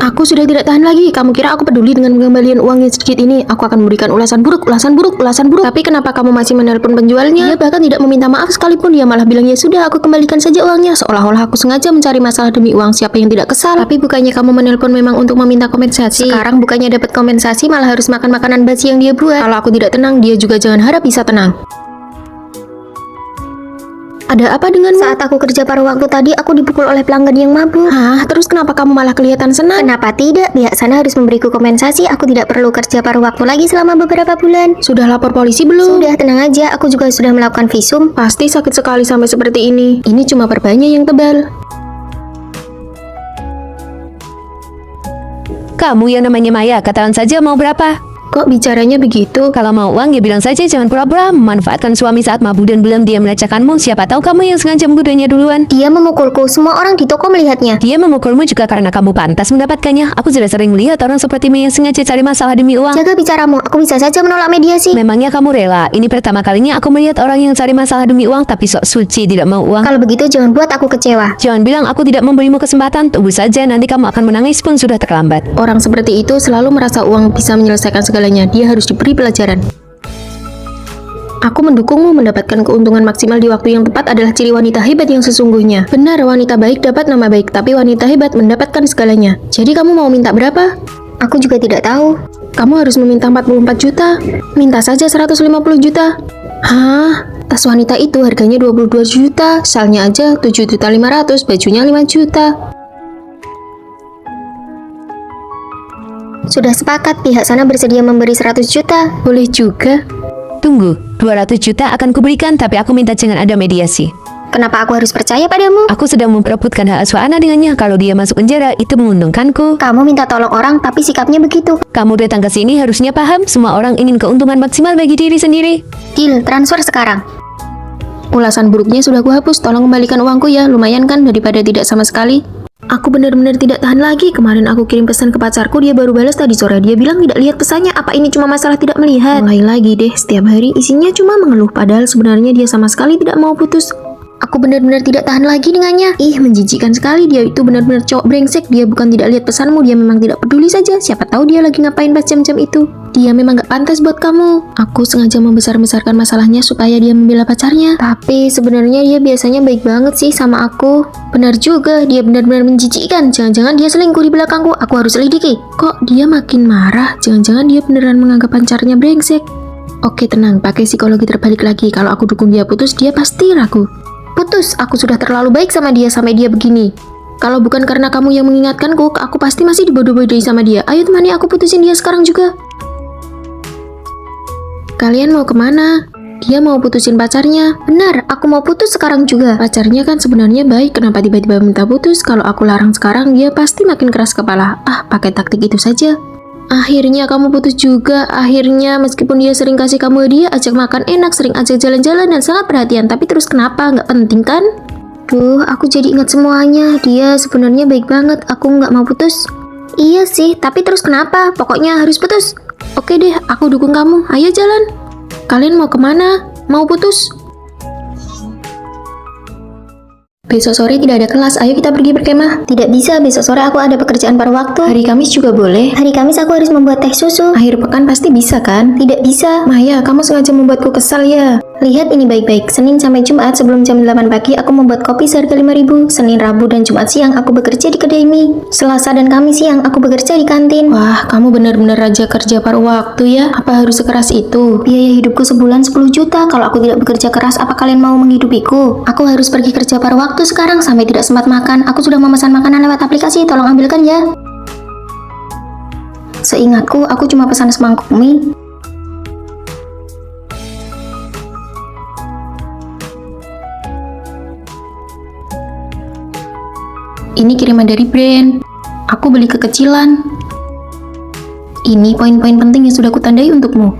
Aku sudah tidak tahan lagi. Kamu kira aku peduli dengan pengembalian uang yang sedikit ini? Aku akan memberikan ulasan buruk, ulasan buruk, ulasan buruk. Tapi kenapa kamu masih menelpon penjualnya? Dia bahkan tidak meminta maaf sekalipun. Dia malah bilang, ya sudah, aku kembalikan saja uangnya. Seolah-olah aku sengaja mencari masalah demi uang. Siapa yang tidak kesal? Tapi bukannya kamu menelpon memang untuk meminta kompensasi? Sekarang bukannya dapat kompensasi, malah harus makan makanan basi yang dia buat. Kalau aku tidak tenang, dia juga jangan harap bisa tenang. Ada apa denganmu? Saat aku kerja paruh waktu tadi, aku dipukul oleh pelanggan yang mabuk. Hah? Terus kenapa kamu malah kelihatan senang? Kenapa tidak? Pihak sana harus memberiku kompensasi. Aku tidak perlu kerja paruh waktu lagi selama beberapa bulan. Sudah lapor polisi belum? Sudah, tenang aja. Aku juga sudah melakukan visum. Pasti sakit sekali sampai seperti ini. Ini cuma perbannya yang tebal. Kamu yang namanya Maya, katakan saja mau berapa? Kok bicaranya begitu? Kalau mau uang ya bilang saja, jangan pura-pura memanfaatkan suami saat mabuk dan belum dia melecehkanmu. Siapa tahu kamu yang sengaja menggodanya duluan. Dia memukulku, semua orang di toko melihatnya. Dia memukulmu juga karena kamu pantas mendapatkannya. Aku sudah sering melihat orang sepertimu yang sengaja cari masalah demi uang. Jaga bicaramu, aku bisa saja menolak mediasi. Memangnya kamu rela? Ini pertama kalinya aku melihat orang yang cari masalah demi uang tapi sok suci tidak mau uang. Kalau begitu jangan buat aku kecewa. Jangan bilang aku tidak memberimu kesempatan. Tunggu saja, nanti kamu akan menangis pun sudah terlambat. Orang seperti itu selalu merasa uang bisa menyelesaikan segalanya. Dia harus diberi pelajaran. Aku mendukungmu. Mendapatkan keuntungan maksimal di waktu yang tepat adalah ciri wanita hebat yang sesungguhnya. Benar, wanita baik dapat nama baik, tapi wanita hebat mendapatkan segalanya. Jadi kamu mau minta berapa? Aku juga tidak tahu. Kamu harus meminta 44 juta. Minta saja 150 juta. Hah? Tas wanita itu harganya 22 juta. Salnya aja 7.500.000, bajunya 5 juta. Sudah sepakat, pihak sana bersedia memberi 100 juta. Boleh juga. Tunggu, 200 juta akan kuberikan, tapi aku minta jangan ada mediasi. Kenapa aku harus percaya padamu? Aku sedang memperebutkan hak asuh Ana dengannya. Kalau dia masuk penjara, itu menguntungkanku. Kamu minta tolong orang, tapi sikapnya begitu. Kamu datang ke sini harusnya paham, semua orang ingin keuntungan maksimal bagi diri sendiri. Deal, transfer sekarang. Ulasan buruknya sudah kuhapus, tolong kembalikan uangku ya. Lumayan kan daripada tidak sama sekali. Aku benar-benar tidak tahan lagi. Kemarin aku kirim pesan ke pacarku, dia baru balas tadi sore. Dia bilang tidak lihat pesannya. Apa ini cuma masalah tidak melihat? Mulai lagi deh, setiap hari isinya cuma mengeluh. Padahal sebenarnya dia sama sekali tidak mau putus. Aku benar-benar tidak tahan lagi dengannya. Ih, menjijikkan sekali. Dia itu benar-benar cowok brengsek. Dia bukan tidak lihat pesanmu, dia memang tidak peduli saja. Siapa tahu dia lagi ngapain pas jam-jam itu. Dia memang gak pantas buat kamu. Aku sengaja membesar-besarkan masalahnya supaya dia membela pacarnya. Tapi sebenarnya dia biasanya baik banget sih sama aku. Benar juga, dia benar-benar menjijikkan. Jangan-jangan dia selingkuh di belakangku. Aku harus selidiki. Kok dia makin marah? Jangan-jangan dia beneran menganggap pacarnya brengsek. Oke, tenang, pakai psikologi terbalik lagi. Kalau aku dukung dia putus, dia pasti ragu. Putus, aku sudah terlalu baik sama dia sampai dia begini. Kalau bukan karena kamu yang mengingatkanku, aku pasti masih dibodoh-bodohi sama dia. Ayo temani aku putusin dia sekarang juga. Kalian mau kemana? Dia mau putusin pacarnya. Benar, aku mau putus sekarang juga. Pacarnya kan sebenarnya baik, kenapa tiba-tiba minta putus? Kalau aku larang sekarang, dia pasti makin keras kepala. Ah, pakai taktik itu saja. Akhirnya kamu putus juga. Akhirnya meskipun dia sering kasih kamu hadiah, ajak makan enak, sering ajak jalan-jalan dan sangat perhatian. Tapi terus kenapa? Nggak penting kan? Duh, aku jadi ingat semuanya. Dia sebenarnya baik banget. Aku nggak mau putus. Iya sih, tapi terus kenapa? Pokoknya harus putus. Oke deh, aku dukung kamu. Ayo jalan. Kalian mau kemana? Mau putus? Besok sore tidak ada kelas, ayo kita pergi berkemah. Tidak bisa, besok sore aku ada pekerjaan paruh waktu. Hari Kamis juga boleh. Hari Kamis aku harus membuat teh susu. Akhir pekan pasti bisa kan? Tidak bisa. Maya, kamu sengaja membuatku kesal ya. Lihat ini baik-baik. Senin sampai Jumat sebelum jam 8 pagi aku membuat kopi seharga 5.000. Senin, Rabu, dan Jumat siang aku bekerja di kedai mie. Selasa dan Kamis siang aku bekerja di kantin. Wah, kamu benar-benar raja kerja paruh waktu ya. Apa harus sekeras itu? Biaya hidupku sebulan 10 juta. Kalau aku tidak bekerja keras, apa kalian mau menghidupiku? Aku harus pergi kerja paruh waktu sekarang sampai tidak sempat makan. Aku sudah memesan makanan lewat aplikasi, tolong ambilkan ya. Seingatku, aku cuma pesan semangkuk mie. Ini kiriman dari brand. Aku beli kekecilan. Ini poin-poin penting yang sudah kutandai untukmu.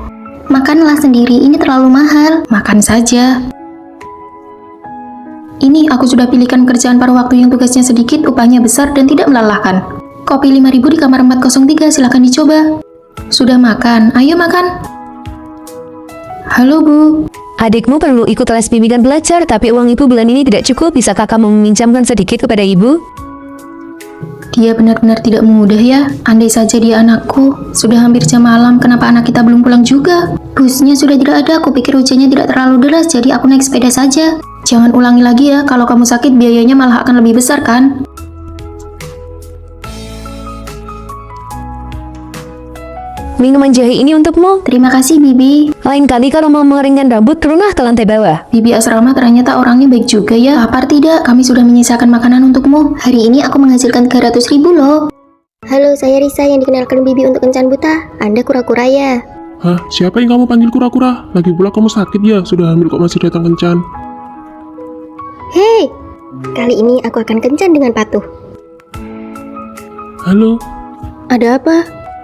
Makanlah sendiri, ini terlalu mahal. Makan saja. Ini aku sudah pilihkan pekerjaan paruh waktu yang tugasnya sedikit, upahnya besar dan tidak melelahkan. Kopi 5.000 di kamar 403, silakan dicoba. Sudah makan? Ayo makan. Halo Bu. Adikmu perlu ikut les bimbingan belajar, tapi uang ibu bulan ini tidak cukup. Bisakah kamu meminjamkan sedikit kepada ibu? Dia benar-benar tidak mudah ya. Andai saja dia anakku. Sudah hampir jam malam, kenapa anak kita belum pulang juga? Busnya sudah tidak ada, aku pikir hujannya tidak terlalu deras, jadi aku naik sepeda saja. Jangan ulangi lagi ya, kalau kamu sakit biayanya malah akan lebih besar kan? Minuman jahe ini untukmu. Terima kasih, Bibi. Lain kali kalau mau mengeringkan rambut, turunlah ke lantai bawah. Bibi asrama ternyata orangnya baik juga ya. Lapar tidak? Kami sudah menyisakan makanan untukmu. Hari ini aku menghasilkan 300.000 loh. Halo, saya Risa yang dikenalkan Bibi untuk kencan buta. Anda kura-kura ya? Hah? Siapa yang kamu panggil kura-kura? Lagi pula kamu sakit ya? Sudah hamil kok masih datang kencan? Hei, kali ini aku akan kencan dengan patuh. Halo? Ada apa?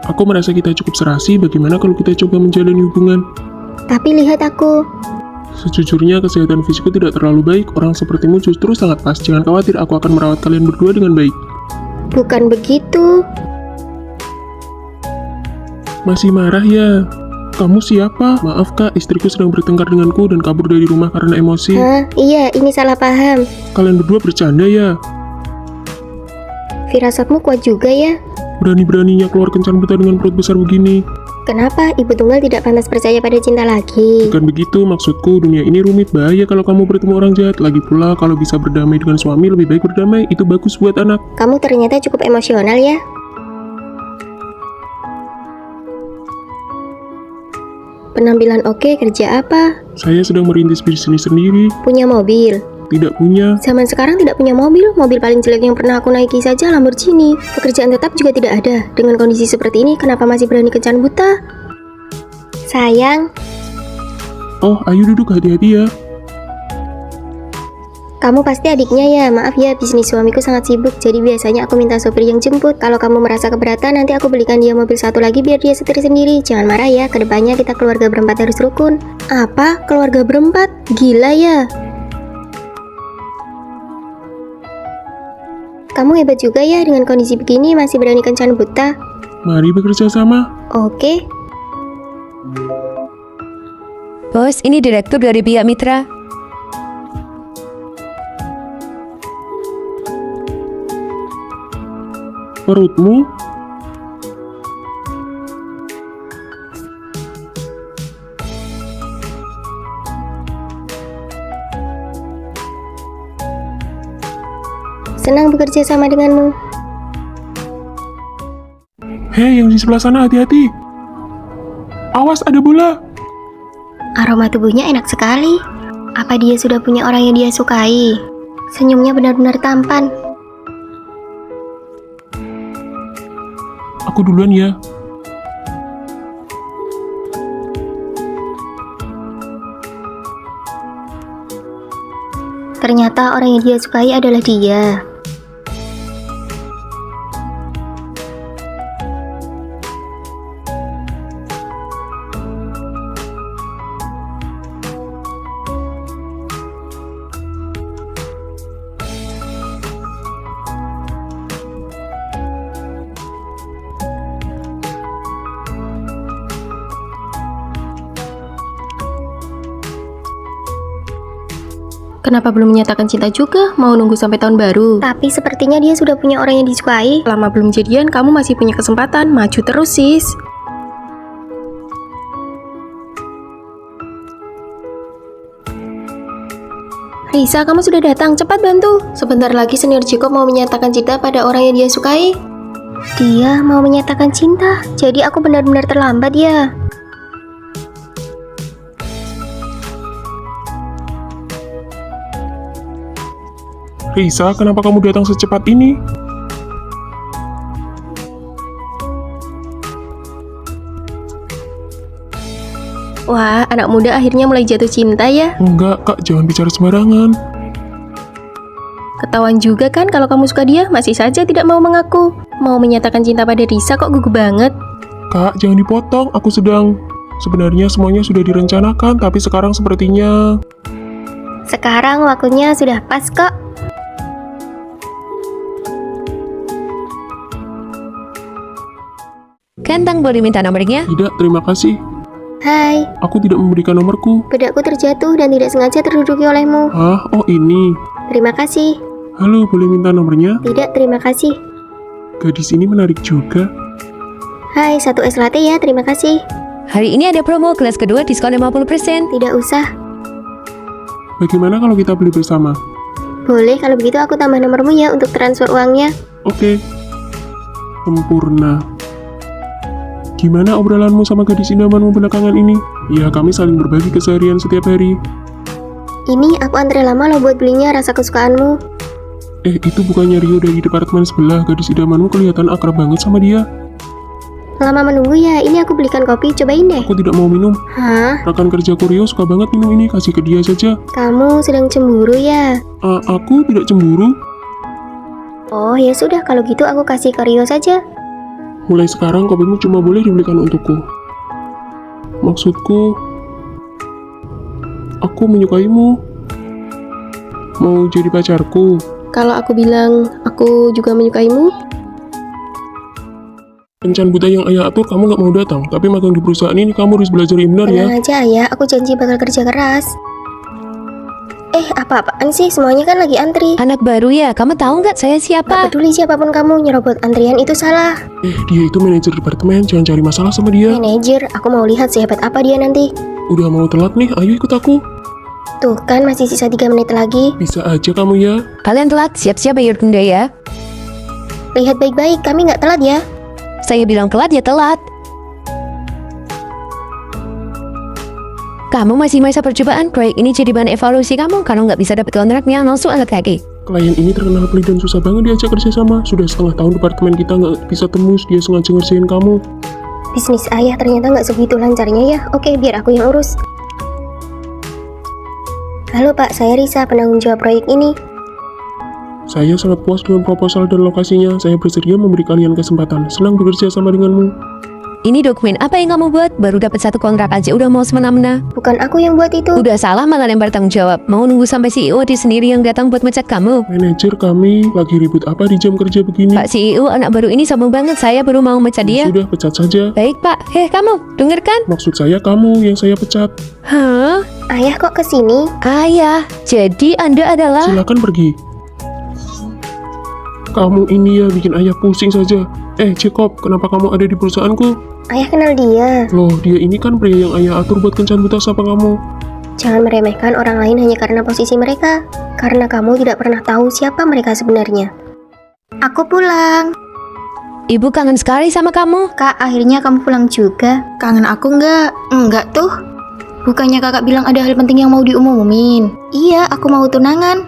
Aku merasa kita cukup serasi, bagaimana kalau kita coba menjalani hubungan? Tapi lihat aku. Sejujurnya kesehatan fisikku tidak terlalu baik, orang sepertimu justru sangat pas. Jangan khawatir, aku akan merawat kalian berdua dengan baik. Bukan begitu. Masih marah ya? Kamu siapa? Maaf kak, istriku sedang bertengkar denganku dan kabur dari rumah karena emosi. Hah? Iya, ini salah paham. Kalian berdua bercanda ya? Firasatmu kuat juga ya. Berani-beraninya keluar kencan buta dengan perut besar begini. Kenapa ibu tunggal tidak pantas percaya pada cinta lagi? Bukan begitu, maksudku dunia ini rumit, bahaya kalau kamu bertemu orang jahat. Lagi pula kalau bisa berdamai dengan suami, lebih baik berdamai, itu bagus buat anak. Kamu ternyata cukup emosional ya. Penampilan oke, kerja apa? Saya sedang merintis bisnis sendiri. Punya mobil? Tidak punya. Zaman sekarang tidak punya mobil. Mobil paling jelek yang pernah aku naiki saja Lamborghini. Pekerjaan tetap juga tidak ada. Dengan kondisi seperti ini, kenapa masih berani kencan buta? Sayang, Oh, ayo duduk, hati-hati ya. kamu pasti adiknya ya. Maaf ya, bisnis suamiku sangat sibuk. Jadi biasanya aku minta sopir yang jemput. Kalau kamu merasa keberatan, nanti aku belikan dia mobil satu lagi biar dia setir sendiri. Jangan marah ya, kedepannya kita keluarga berempat harus rukun. Apa? Keluarga berempat? Gila ya. Kamu hebat juga ya, dengan kondisi begini masih berani kencan buta. Mari bekerja sama. Oke. Bos, ini direktur dari pihak mitra. Perutmu? Senang bekerja sama denganmu. Hei, yang di sebelah sana hati-hati. Awas, ada bola. Aroma tubuhnya enak sekali. Apa dia sudah punya orang yang dia sukai? Senyumnya benar-benar tampan. Aku duluan ya. Ternyata orang yang dia sukai adalah dia. Kenapa belum menyatakan cinta juga? Mau nunggu sampai tahun baru? Tapi sepertinya dia sudah punya orang yang disukai. Lama belum jadian, kamu masih punya kesempatan. Maju terus, sis. Risa, kamu sudah datang. Cepat bantu. Sebentar lagi senior Jacob mau menyatakan cinta pada orang yang dia sukai. Dia mau menyatakan cinta? Jadi aku benar-benar terlambat ya? Risa, kenapa kamu datang secepat ini? Wah, anak muda akhirnya mulai jatuh cinta ya. Enggak, kak, jangan bicara sembarangan. Ketahuan juga kan kalau kamu suka dia, masih saja tidak mau mengaku. Mau menyatakan cinta pada Risa kok gugup banget. Kak, jangan dipotong, aku sedang... Sebenarnya semuanya sudah direncanakan, tapi sekarang sepertinya... Sekarang waktunya sudah pas kok. Kentang, boleh minta nomornya? Tidak, terima kasih. Hai, Aku tidak memberikan nomorku. bedakku terjatuh dan tidak sengaja terduduki olehmu. Hah? Oh ini. Terima kasih. Halo, boleh minta nomornya? Tidak, terima kasih. gadis ini menarik juga. Hai, 1 es latte ya, terima kasih. Hari ini ada promo kelas kedua diskon 50%. Tidak usah. Bagaimana kalau kita beli bersama? Boleh, kalau begitu aku tambah nomormu ya untuk transfer uangnya. Oke. Sempurna. Gimana obrolanmu sama gadis idamanmu belakangan ini? Ya, kami saling berbagi keseharian setiap hari. Ini aku antre lama loh buat belinya rasa kesukaanmu. Itu bukannya Rio dari departemen sebelah. Gadis idamanmu kelihatan akrab banget sama dia. Lama menunggu ya, ini aku belikan kopi, cobain deh. Aku tidak mau minum. Hah? Rekan kerjaku Rio suka banget minum ini, kasih ke dia saja. Kamu sedang cemburu ya? Aku tidak cemburu. Oh ya sudah, kalau gitu aku kasih ke Rio saja. Mulai sekarang kopimu cuma boleh dibelikan untukku. Maksudku, aku menyukaimu. Mau jadi pacarku? Kalau aku bilang aku juga menyukaimu, Kencan buta yang ayah atur kamu gak mau datang. Tapi magang di perusahaan ini kamu harus belajar yang benar ya. tenang aja ya, aku janji bakal kerja keras. Apa-apaan sih? Semuanya kan lagi antri. Anak baru ya, kamu tahu nggak saya Gak siapa? peduli siapapun kamu, nyerobot antrian itu salah. Dia itu manajer departemen, jangan cari masalah sama dia. Manajer, aku mau lihat sehebat apa dia nanti. Udah mau telat nih, ayo ikut aku. Tuh kan masih sisa 3 menit lagi. Bisa aja kamu ya. Kalian telat, siap-siap bayar denda ya. Lihat baik-baik, kami nggak telat ya. Saya bilang telat ya telat. Kamu masih masa percobaan, proyek ini jadi bahan evaluasi kamu. Kalau nggak bisa dapat kontraknya, langsung angkat kaki. Klien ini terkenal pelit dan susah banget diajak kerja sama. Sudah setengah tahun departemen kita nggak bisa tembus, dia sengaja ngerjain kamu. Bisnis ayah ternyata nggak segitu lancarnya ya. Oke, biar aku yang urus. Halo Pak, saya Risa, penanggung jawab proyek ini. Saya sangat puas dengan proposal dan lokasinya. Saya bersedia memberi kalian kesempatan. Senang bekerja sama denganmu. Ini dokumen apa yang kamu buat? Baru dapat 1 kontrak aja udah mau semena-mena. Bukan aku yang buat itu. Udah salah malah lempar tanggung jawab. Mau nunggu sampai CEO di sendiri yang datang buat mecat kamu. Manajer kami lagi ribut apa di jam kerja begini? Pak CEO anak baru ini sombong banget. Saya baru mau mecat dia. Sudah, pecat saja. Baik Pak. Kamu dengarkan? Maksud saya kamu yang saya pecat. Hah? Ayah kok kesini? Ayah. Jadi Anda adalah... Silakan pergi. Kamu ini ya bikin ayah pusing saja. Jacob, kenapa kamu ada di perusahaanku? Ayah kenal dia. Loh, dia ini kan pria yang ayah atur buat kencan buta siapa kamu? Jangan meremehkan orang lain hanya karena posisi mereka. Karena kamu tidak pernah tahu siapa mereka sebenarnya. Aku pulang. Ibu kangen sekali sama kamu. Kak, akhirnya kamu pulang juga. Kangen aku nggak? Enggak tuh. Bukannya kakak bilang ada hal penting yang mau diumumin? Iya, aku mau tunangan.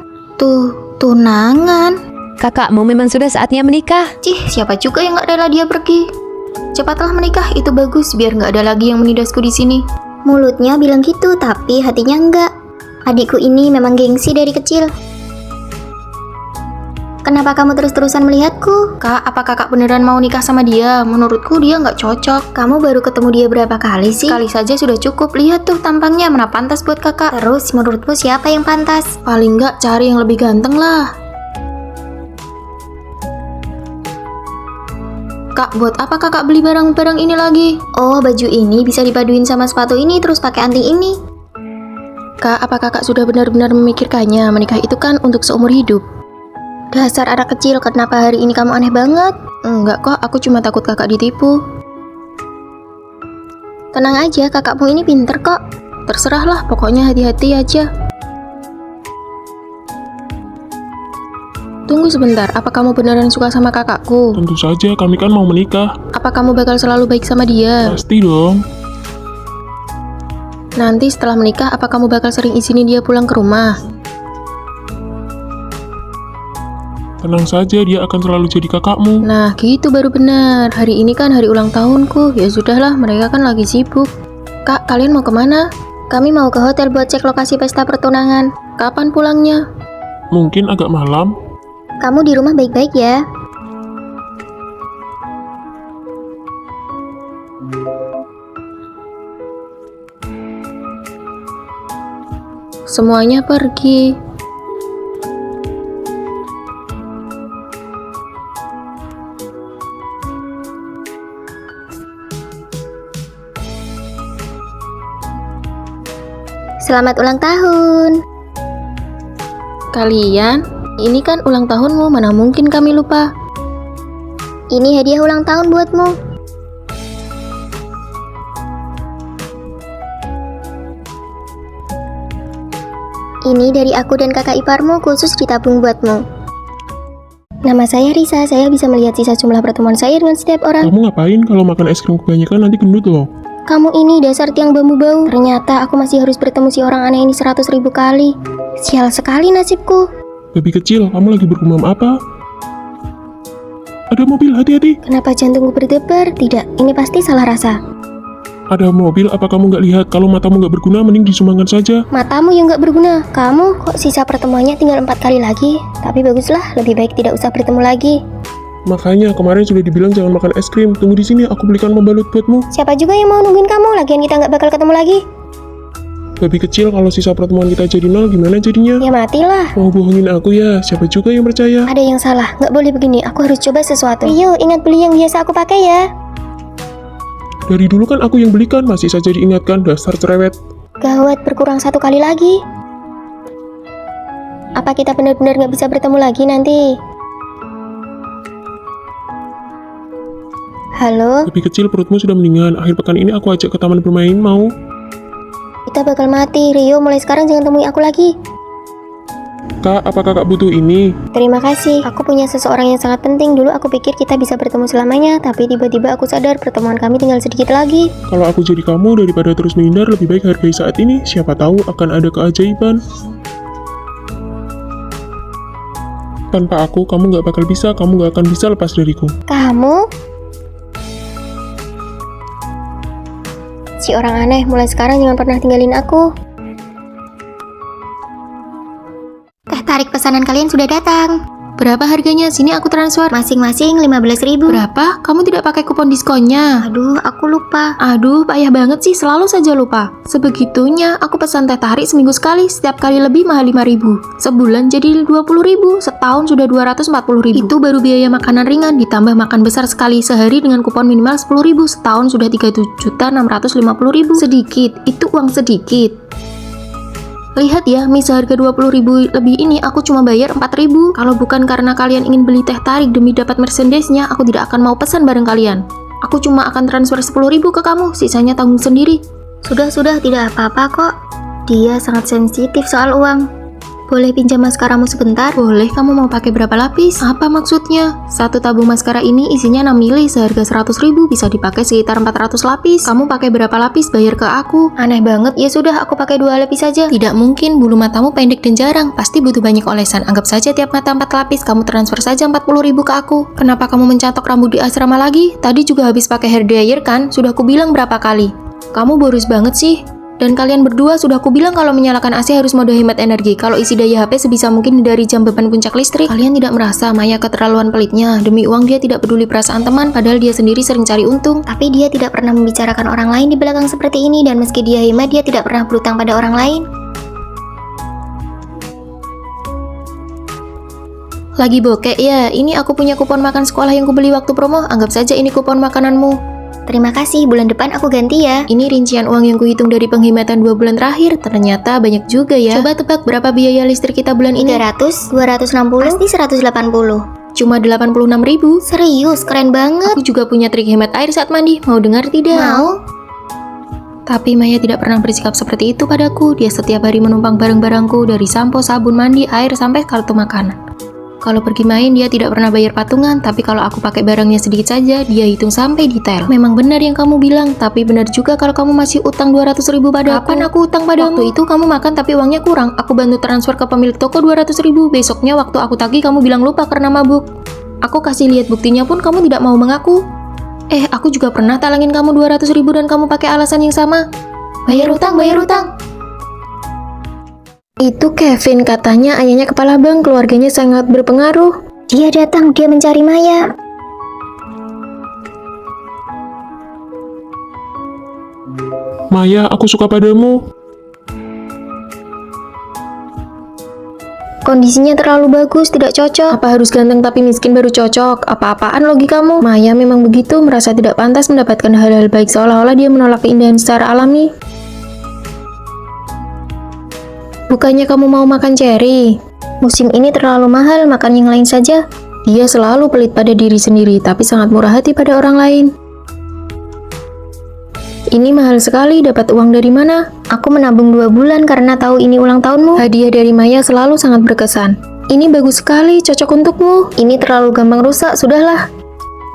Tunangan? Kakakmu memang sudah saatnya menikah. Cih, siapa juga yang nggak rela dia pergi? Cepatlah menikah, itu bagus biar nggak ada lagi yang menidasku di sini. Mulutnya bilang gitu, tapi hatinya enggak. Adikku ini memang gengsi dari kecil. Kenapa kamu terus-terusan melihatku? Kak, apa kakak beneran mau nikah sama dia? Menurutku dia nggak cocok. Kamu baru ketemu dia berapa kali sih? Kali saja sudah cukup. Lihat tuh tampangnya, mana pantas buat kakak. Terus, menurutmu siapa yang pantas? Paling nggak cari yang lebih ganteng lah. Kak, buat apa kakak beli barang-barang ini lagi? Oh, baju ini bisa dipaduin sama sepatu ini terus pakai anting ini. Kak, apa kakak sudah benar-benar memikirkannya? Menikah itu kan untuk seumur hidup. Dasar anak kecil, kenapa hari ini kamu aneh banget? Enggak kok, aku cuma takut kakak ditipu. Tenang aja, kakakmu ini pinter kok. Terserahlah, pokoknya hati-hati aja. Tunggu sebentar, apa kamu beneran suka sama kakakku? Tentu saja, kami kan mau menikah. Apa kamu bakal selalu baik sama dia? Pasti dong. Nanti setelah menikah, apa kamu bakal sering izinin dia pulang ke rumah? Tenang saja, dia akan selalu jadi kakakmu. Nah, gitu baru benar. Hari ini kan hari ulang tahunku. Ya sudahlah, mereka kan lagi sibuk. Kak, kalian mau kemana? Kami mau ke hotel buat cek lokasi pesta pertunangan. Kapan pulangnya? Mungkin agak malam. Kamu di rumah baik-baik ya. Semuanya pergi. Selamat ulang tahun. Kalian? Ini kan ulang tahunmu, mana mungkin kami lupa. Ini hadiah ulang tahun buatmu. Ini dari aku dan kakak iparmu khusus ditabung buatmu. Nama saya Risa, saya bisa melihat sisa jumlah pertemuan saya dengan setiap orang. Kamu ngapain kalau makan es krim kebanyakan nanti gendut loh? Kamu ini dasar tiang bambu bau. Ternyata aku masih harus bertemu si orang aneh ini 100.000 kali. Sial sekali nasibku. Babi kecil, kamu lagi bergumam apa? Ada mobil, hati-hati. Kenapa jantungku berdebar? Tidak, ini pasti salah rasa. Ada mobil, apa kamu nggak lihat? Kalau matamu nggak berguna, mending disumbangkan saja. Matamu yang nggak berguna. Kamu kok sisa pertemuannya tinggal 4 kali lagi? Tapi baguslah, lebih baik tidak usah bertemu lagi. Makanya kemarin sudah dibilang jangan makan es krim. Tunggu di sini, aku belikan pembalut buatmu. Siapa juga yang mau nungguin kamu? Lagian kita nggak bakal ketemu lagi. Babi kecil, kalau sisa pertemuan kita jadi 0, gimana jadinya? Ya matilah. Mau bohongin aku ya? Siapa juga yang percaya? Ada yang salah, nggak boleh begini. Aku harus coba sesuatu. Rio, ingat beli yang biasa aku pakai ya. Dari dulu kan aku yang belikan, masih saja diingatkan, dasar cerewet. Gawat, berkurang 1 kali lagi. Apa kita benar-benar nggak bisa bertemu lagi nanti? Halo? Babi kecil, perutmu sudah mendingan. Akhir pekan ini aku ajak ke taman bermain, mau? Kita bakal mati. Rio, mulai sekarang jangan temui aku lagi. Kak, apa kakak butuh ini? Terima kasih. Aku punya seseorang yang sangat penting. Dulu aku pikir kita bisa bertemu selamanya, tapi tiba-tiba aku sadar pertemuan kami tinggal sedikit lagi. Kalau aku jadi kamu, daripada terus menghindar, lebih baik hargai saat ini. Siapa tahu akan ada keajaiban. Tanpa aku, kamu nggak bakal bisa. Kamu nggak akan bisa lepas dariku. Kamu? Si orang aneh, mulai sekarang jangan pernah tinggalin aku. Teh tarik pesanan kalian sudah datang. Berapa harganya? Sini aku transfer. Masing-masing 15.000. Berapa? Kamu tidak pakai kupon diskonnya. Aduh, aku lupa. Aduh, payah banget sih, selalu saja lupa. Sebegitunya, aku pesan teh tarik seminggu sekali, setiap kali lebih mahal 5.000. Sebulan jadi 20.000, setahun sudah 240.000. Itu baru biaya makanan ringan, ditambah makan besar sekali sehari dengan kupon minimal 10.000, setahun sudah 3.650.000. Sedikit, itu uang sedikit. Lihat ya, mie seharga 20.000 lebih ini aku cuma bayar 4.000. Kalau bukan karena kalian ingin beli teh tarik demi dapat merchandise-nya, aku tidak akan mau pesan bareng kalian. Aku cuma akan transfer 10.000 ke kamu, sisanya tanggung sendiri. Sudah, tidak apa-apa kok. Dia sangat sensitif soal uang. Boleh pinjam maskaramu sebentar? Boleh, kamu mau pakai berapa lapis? Apa maksudnya? Satu tabung maskara ini isinya 6 mili, seharga 100.000, bisa dipakai sekitar 400 lapis. Kamu pakai berapa lapis? Bayar ke aku. Aneh banget, ya sudah aku pakai 2 lapis saja. Tidak mungkin, bulu matamu pendek dan jarang, pasti butuh banyak olesan. Anggap saja tiap mata 4 lapis, kamu transfer saja 40.000 ke aku. Kenapa kamu mencatok rambut di asrama lagi? Tadi juga habis pakai hair dryer kan? Sudah aku bilang berapa kali? Kamu boros banget sih. Dan kalian berdua sudah aku bilang kalau menyalakan AC harus mode hemat energi. Kalau isi daya HP sebisa mungkin dari jam beban puncak listrik. Kalian tidak merasa Maya keterlaluan pelitnya. Demi uang dia tidak peduli perasaan teman, padahal dia sendiri sering cari untung. Tapi dia tidak pernah membicarakan orang lain di belakang seperti ini. Dan meski dia hemat, dia tidak pernah berutang pada orang lain. Lagi bokek ya? Ini aku punya kupon makan sekolah yang kubeli waktu promo. Anggap saja ini kupon makananmu. Terima kasih, bulan depan aku ganti ya. Ini rincian uang yang kuhitung dari penghematan 2 bulan terakhir. Ternyata banyak juga ya. Coba tebak berapa biaya listrik kita bulan ini? 300, 260, pasti 180. Cuma 86.000. Serius, keren banget. Aku juga punya trik hemat air saat mandi. Mau dengar tidak? Mau. Tapi Maya tidak pernah bersikap seperti itu padaku. Dia setiap hari menumpang barang-barangku, dari sampo, sabun mandi, air, sampai kartu makanan. Kalau pergi main dia tidak pernah bayar patungan, tapi kalau aku pakai barangnya sedikit saja, dia hitung sampai detail. Memang benar yang kamu bilang, tapi benar juga kalau kamu masih utang 200.000 padaku. Kapan aku utang padamu? Waktu itu kamu makan tapi uangnya kurang, aku bantu transfer ke pemilik toko 200.000. Besoknya waktu aku tagih kamu bilang lupa karena mabuk. Aku kasih lihat buktinya pun kamu tidak mau mengaku. Aku juga pernah talangin kamu 200.000 dan kamu pakai alasan yang sama. Bayar utang, bayar utang. Itu Kevin, katanya ayahnya kepala bank, keluarganya sangat berpengaruh. Dia datang, dia mencari Maya. Maya, aku suka padamu. Kondisinya terlalu bagus, tidak cocok. Apa harus ganteng tapi miskin baru cocok? Apa-apaan logikamu? Maya memang begitu, merasa tidak pantas mendapatkan hal-hal baik seolah-olah dia menolak keindahan secara alami. Bukannya kamu mau makan cherry? Musim ini terlalu mahal, makan yang lain saja. Dia selalu pelit pada diri sendiri, tapi sangat murah hati pada orang lain. Ini mahal sekali, dapat uang dari mana? Aku menabung 2 bulan karena tahu ini ulang tahunmu. Hadiah dari Maya selalu sangat berkesan. Ini bagus sekali, cocok untukmu. Ini terlalu gampang rusak, sudahlah.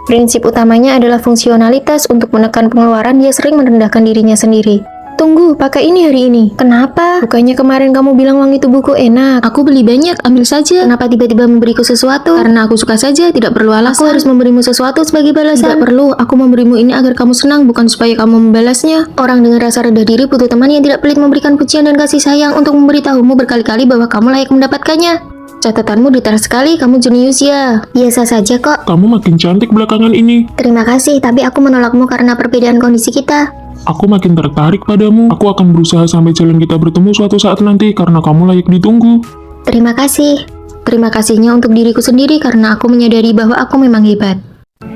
Prinsip utamanya adalah fungsionalitas. Untuk menekan pengeluaran, dia sering merendahkan dirinya sendiri. Tunggu, pakai ini hari ini. Kenapa? Bukannya kemarin kamu bilang uang itu buku enak. Aku beli banyak, ambil saja. Kenapa tiba-tiba memberiku sesuatu? Karena aku suka saja, tidak perlu alasan. Aku harus memberimu sesuatu sebagai balasan. Tidak perlu, aku memberimu ini agar kamu senang, bukan supaya kamu membalasnya. Orang dengan rasa rendah diri butuh teman yang tidak pelit memberikan pujian dan kasih sayang untuk memberitahumu berkali-kali bahwa kamu layak mendapatkannya. Catatanmu detail sekali, kamu jenius ya. Biasa saja kok. Kamu makin cantik belakangan ini. Terima kasih, tapi aku menolakmu karena perbedaan kondisi kita. Aku makin tertarik padamu. Aku akan berusaha sampai jalan kita bertemu suatu saat nanti karena kamu layak ditunggu. Terima kasih. Terima kasihnya untuk diriku sendiri karena aku menyadari bahwa aku memang hebat.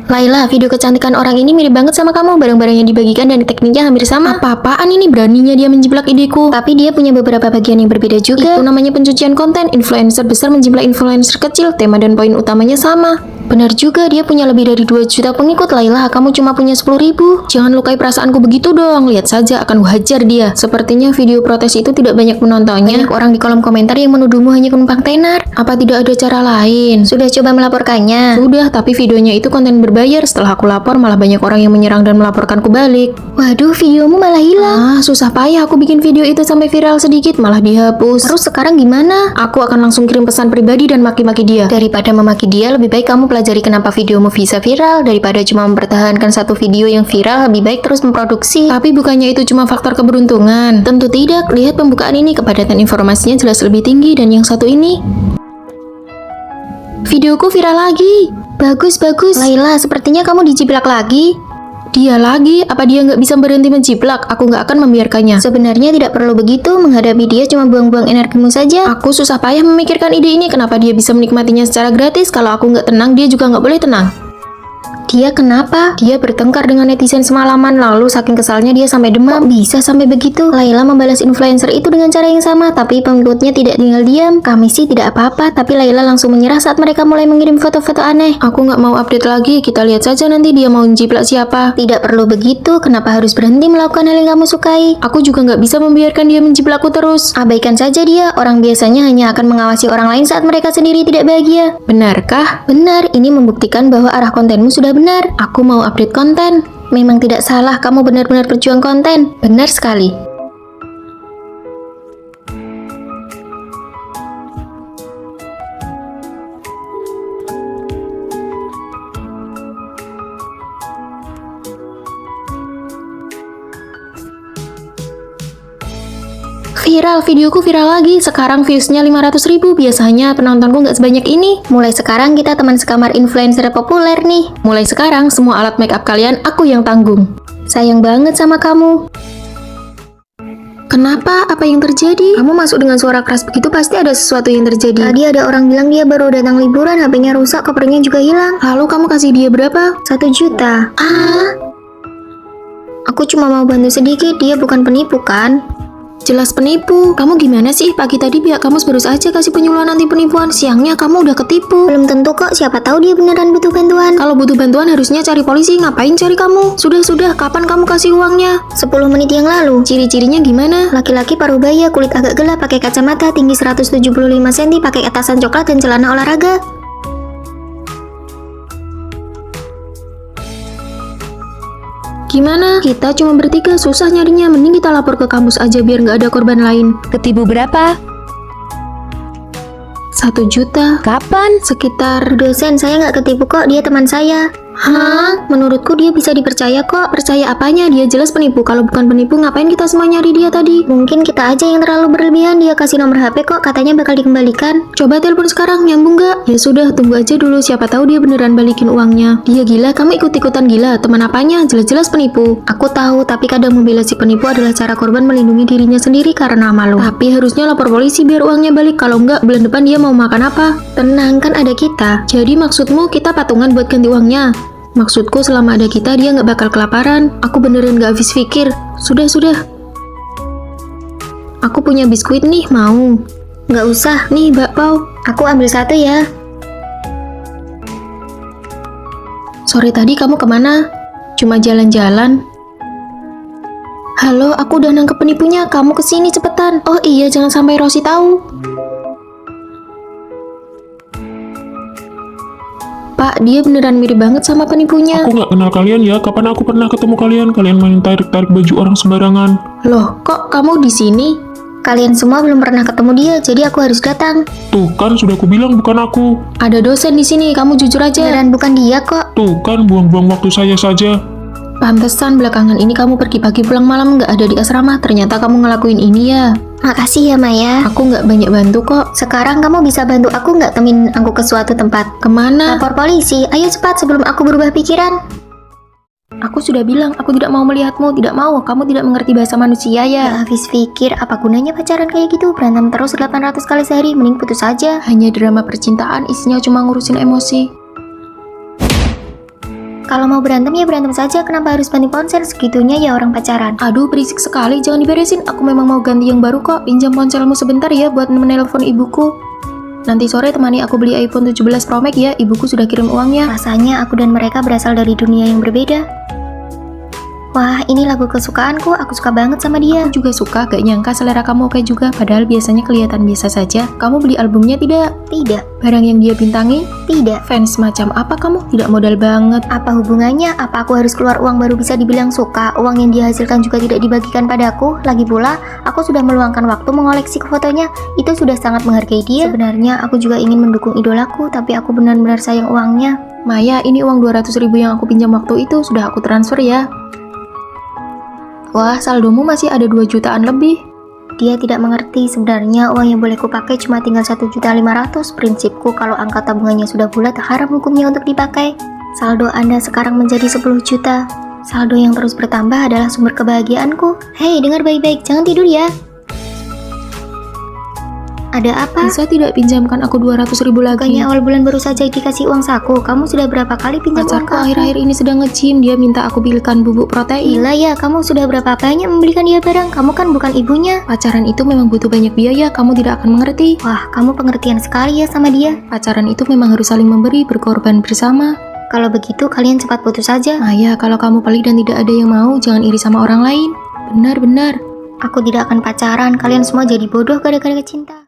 Laila, video kecantikan orang ini mirip banget sama kamu. Barang-barang yang dibagikan dan tekniknya hampir sama. Apa-apaan ini, beraninya dia menjiplak ideku. Tapi dia punya beberapa bagian yang berbeda juga. Itu namanya pencucian konten. Influencer besar menjiplak influencer kecil. Tema dan poin utamanya sama. Benar juga, dia punya lebih dari 2 juta pengikut. Laila, kamu cuma punya 10.000. Jangan lukai perasaanku begitu dong. Lihat saja, akan kuhajar dia. Sepertinya video protes itu tidak banyak penontonnya. Banyak orang di kolom komentar yang menuduhmu hanya penumpang tenar. Apa tidak ada cara lain? Sudah coba melaporkannya? Sudah, tapi videonya itu konten berbayar. Setelah aku lapor, malah banyak orang yang menyerang dan melaporkanku balik. Waduh, videomu malah hilang. Susah payah aku bikin video itu sampai viral sedikit, malah dihapus. Terus sekarang gimana? Aku akan langsung kirim pesan pribadi dan maki-maki dia. Daripada memaki dia, lebih baik kamu pelajari kenapa videomu bisa viral. Daripada cuma mempertahankan satu video yang viral, lebih baik terus memproduksi. Tapi bukannya itu cuma faktor keberuntungan? Tentu tidak. Lihat pembukaan ini, kepadatan informasinya jelas lebih tinggi. Dan yang satu ini, videoku viral lagi. Bagus. Laila, sepertinya kamu dijiplak lagi. Dia lagi? Apa dia nggak bisa berhenti menjiplak? Aku nggak akan membiarkannya. Sebenarnya tidak perlu begitu. Menghadapi dia cuma buang-buang energimu saja. Aku susah payah memikirkan ide ini. Kenapa dia bisa menikmatinya secara gratis? Kalau aku nggak tenang, dia juga nggak boleh tenang. Dia kenapa? Dia bertengkar dengan netizen semalaman, lalu saking kesalnya dia sampai demam. Kok bisa sampai begitu? Laila membalas influencer itu dengan cara yang sama, tapi pengikutnya tidak tinggal diam. Kami sih tidak apa-apa, tapi Laila langsung menyerah saat mereka mulai mengirim foto-foto aneh. Aku nggak mau update lagi, kita lihat saja nanti dia mau jiplak siapa. Tidak perlu begitu, kenapa harus berhenti melakukan hal yang kamu sukai? Aku juga nggak bisa membiarkan dia menjiplakku terus. Abaikan saja dia, orang biasanya hanya akan mengawasi orang lain saat mereka sendiri tidak bahagia. Benarkah? Benar, ini membuktikan bahwa arah kontenmu sudah benar. Aku mau update konten. Memang tidak salah, kamu benar-benar berjuang konten. Benar sekali. Viral, videoku viral lagi. Sekarang viewsnya 500.000. Biasanya penontonku nggak sebanyak ini. Mulai sekarang kita teman sekamar influencer populer nih. Mulai sekarang semua alat make up kalian aku yang tanggung. Sayang banget sama kamu. Kenapa? Apa yang terjadi? Kamu masuk dengan suara keras begitu, pasti ada sesuatu yang terjadi. Tadi ada orang bilang dia baru datang liburan, HP-nya rusak, kopernya juga hilang. Lalu kamu kasih dia berapa? 1 juta. Aku cuma mau bantu sedikit, dia bukan penipu kan? Jelas penipu. Kamu gimana sih? Pagi tadi pihak kamu baru saja kasih penyuluhan anti penipuan. Siangnya kamu udah ketipu. Belum tentu kok. Siapa tahu dia beneran butuh bantuan. Kalau butuh bantuan harusnya cari polisi. Ngapain cari kamu? Sudah. Kapan kamu kasih uangnya? 10 menit yang lalu. Ciri-cirinya gimana? Laki-laki parubaya, kulit agak gelap, pakai kacamata, tinggi 175 cm, pakai atasan coklat dan celana olahraga. Gimana? Kita cuma bertiga, susah nyarinya. Mending kita lapor ke kampus aja biar nggak ada korban lain. Ketipu berapa? 1 juta. Kapan? Sekitar. Dosen, saya nggak ketipu kok, dia teman saya. Hah? Menurutku dia bisa dipercaya kok. Percaya apanya? Dia jelas penipu. Kalau bukan penipu, ngapain kita semua nyari dia tadi? Mungkin kita aja yang terlalu berlebihan. Dia kasih nomor HP kok, katanya bakal dikembalikan. Coba telepon sekarang, nyambung nggak? Ya sudah, tunggu aja dulu. Siapa tahu dia beneran balikin uangnya. Dia gila, kamu ikut-ikutan gila. Teman apanya? Jelas-jelas penipu. Aku tahu, tapi kadang membela si penipu adalah cara korban melindungi dirinya sendiri karena malu. Tapi harusnya lapor polisi biar uangnya balik. Kalau nggak, bulan depan dia mau makan apa? Tenang, kan ada kita. Jadi maksudmu kita patungan buat ganti uangnya? Maksudku selama ada kita dia nggak bakal kelaparan. Aku beneran nggak habis pikir. Sudah. Aku punya biskuit nih, mau? Nggak usah, nih bakpao. Aku ambil 1 ya. Sore tadi kamu kemana? Cuma jalan-jalan? Halo, aku udah nangkep penipunya. Kamu kesini cepetan. Oh iya, jangan sampai Rosie tahu. Pak, dia beneran mirip banget sama penipunya. Aku nggak kenal kalian ya. Kapan aku pernah ketemu kalian? Kalian main tarik-tarik baju orang sembarangan. Loh, kok kamu di sini? Kalian semua belum pernah ketemu dia, jadi aku harus datang. Tuh kan sudah aku bilang bukan aku. Ada dosen di sini, kamu jujur aja. Beneran bukan dia kok. Tuh kan buang-buang waktu saya saja. Pantesan belakangan ini kamu pergi pagi pulang malam nggak ada di asrama. Ternyata kamu ngelakuin ini ya. Makasih ya Maya. Aku nggak banyak bantu kok. Sekarang kamu bisa bantu aku nggak temenin aku ke suatu tempat? Kemana? Lapor polisi. Ayo cepat sebelum aku berubah pikiran. Aku sudah bilang, aku tidak mau melihatmu. Tidak mau, kamu tidak mengerti bahasa manusia Gak ya. habis pikir apa gunanya pacaran kayak gitu? Berantem terus 800 kali sehari. Mending putus aja. Hanya drama percintaan, isinya cuma ngurusin emosi. Kalau mau berantem ya berantem saja. Kenapa harus banting ponsel? Segitunya ya orang pacaran. Aduh, berisik sekali, jangan diberesin. Aku memang mau ganti yang baru kok. Pinjam ponselmu sebentar ya buat menelpon ibuku. Nanti sore temani aku beli iPhone 17 Pro Max ya. Ibuku sudah kirim uangnya. Rasanya aku dan mereka berasal dari dunia yang berbeda. Wah, ini lagu kesukaanku. Aku suka banget sama dia. Aku juga suka, gak nyangka selera kamu oke juga. Padahal biasanya kelihatan biasa saja. Kamu beli albumnya tidak? Tidak, Barang yang dia bintangi? tidak. Fans macam apa kamu? Tidak modal banget. Apa hubungannya? Apa aku harus keluar uang baru bisa dibilang suka? Uang yang dihasilkan juga tidak dibagikan padaku. Lagi pula, aku sudah meluangkan waktu mengoleksi fotonya. Itu sudah sangat menghargai dia. Sebenarnya aku juga ingin mendukung idolaku, tapi aku benar-benar sayang uangnya. Maya, ini uang 200.000 yang aku pinjam waktu itu sudah aku transfer ya. Wah, saldomu masih ada 2 jutaan lebih. Dia tidak mengerti sebenarnya uang yang boleh kupakai cuma tinggal 1.500.000. Prinsipku kalau angka tabungannya sudah bulat, haram hukumnya untuk dipakai. Saldo Anda sekarang menjadi 10 juta. Saldo yang terus bertambah adalah sumber kebahagiaanku. Hei, dengar baik-baik, jangan tidur ya. Ada apa? Bisa tidak pinjamkan aku 200.000 lagi? Bukannya awal bulan baru saja dikasih uang saku. Kamu sudah berapa kali pinjam uang Pacarku ke aku? akhir-akhir ini sedang nge-gym. Dia minta aku belikan bubuk protein. Gila ya, kamu sudah berapa banyak membelikan dia barang? Kamu kan bukan ibunya. Pacaran itu memang butuh banyak biaya. Kamu tidak akan mengerti. Wah, kamu pengertian sekali ya sama dia. Pacaran itu memang harus saling memberi, berkorban bersama. Kalau begitu, kalian cepat putus saja. Maya, kalau kamu pelit dan tidak ada yang mau, jangan iri sama orang lain. Benar-benar. Aku tidak akan pacaran. Kalian semua jadi bodoh gara-gara cinta.